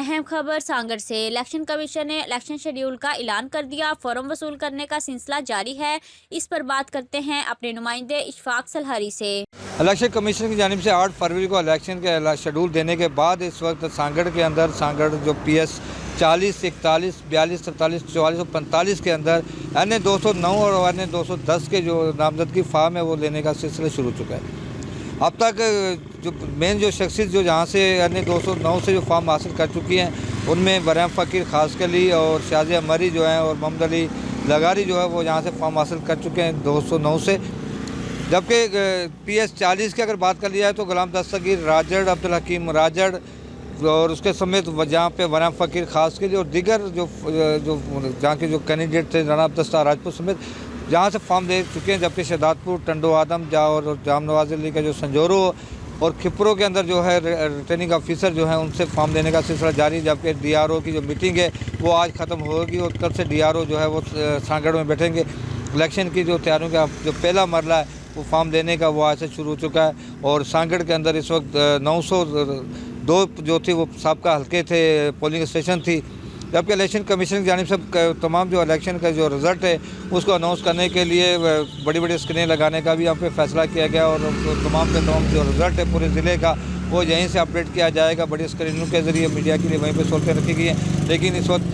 अहम खबर सांगड़ से। इलेक्शन कमीशन ने इलेक्शन शेड्यूल का ऐलान कर दिया। फॉर्म वसूल करने का सिलसिला जारी है। इस पर बात करते हैं अपने नुमाइंदे इशफाक सलहरी से। इलेक्शन कमीशन की जानिब से 8 फरवरी को इलेक्शन के शेड्यूल देने के बाद इस वक्त सांगड़ के अंदर सांगड़ जो PS 40, 41, 42, 43, 44 और 45 के अंदर NA 209 और NA 210 के जो नामजदगी फार्म है वो लेने का सिलसिला शुरू हो चुका है। अब तक जो मेन जो शख्सियत जो जहाँ से NA 209 से जो फार्म हासिल कर चुकी हैं उनमें बरहम फ़कीर खासकली और शाजिया मरी जो हैं और मोहम्मद अली लगारी जो है वो यहाँ से फार्म हासिल कर चुके हैं 209 से। जबकि PS 40 की अगर बात कर लिया जाए तो गुलाम दस्तगीर राजड़, अब्दुल हकीम राजड़ और उसके समेत जहाँ पे बरहम फ़कीर खासकली और दीगर जो जहाँ के जो कैंडिडेट थे राना अब्दस्ता राजपूत समेत जहाँ से फॉर्म दे चुके हैं। जबकि शहदादपुर, टंडो आदम और जाम नवाज अली का जो संजोरो और खिपरों के अंदर जो है रिटर्निंग ऑफिसर जो है उनसे फॉर्म देने का सिलसिला जारी। जबकि DRO की जो मीटिंग है वो आज ख़त्म होगी और कल से DRO जो है वो सांगड़ में बैठेंगे। इलेक्शन की जो तैयारियों का जो पहला मरला है वो फॉर्म देने का वो आज से शुरू हो चुका है। और सांगड़ के अंदर इस वक्त 902 जो थी वो सबका हल्के थे, पोलिंग स्टेशन थी। जबकि इलेक्शन कमीशन की जानिब से तमाम जो इलेक्शन का जो रिज़ल्ट है उसको अनाउंस करने के लिए बड़ी बड़ी स्क्रीनें लगाने का भी यहाँ पे फैसला किया गया और तमाम के तमाम जो रिज़ल्ट है पूरे ज़िले का वो यहीं से अपडेट किया जाएगा। बड़ी स्क्रीनों के ज़रिए मीडिया के लिए वहीं पर सहूलतें रखी गई हैं। लेकिन इस वक्त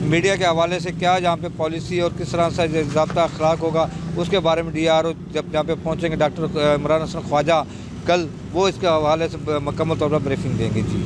मीडिया के हवाले से क्या जहाँ पे पॉलिसी और किस तरह से ज़ाब्ता अखलाक होगा उसके बारे में DRO जब जहाँ पे पहुँचेंगे डॉक्टर इमरान हसन ख्वाजा कल वो इसके हवाले से मुकम्मल तौर पर ब्रीफिंग देंगे। जी।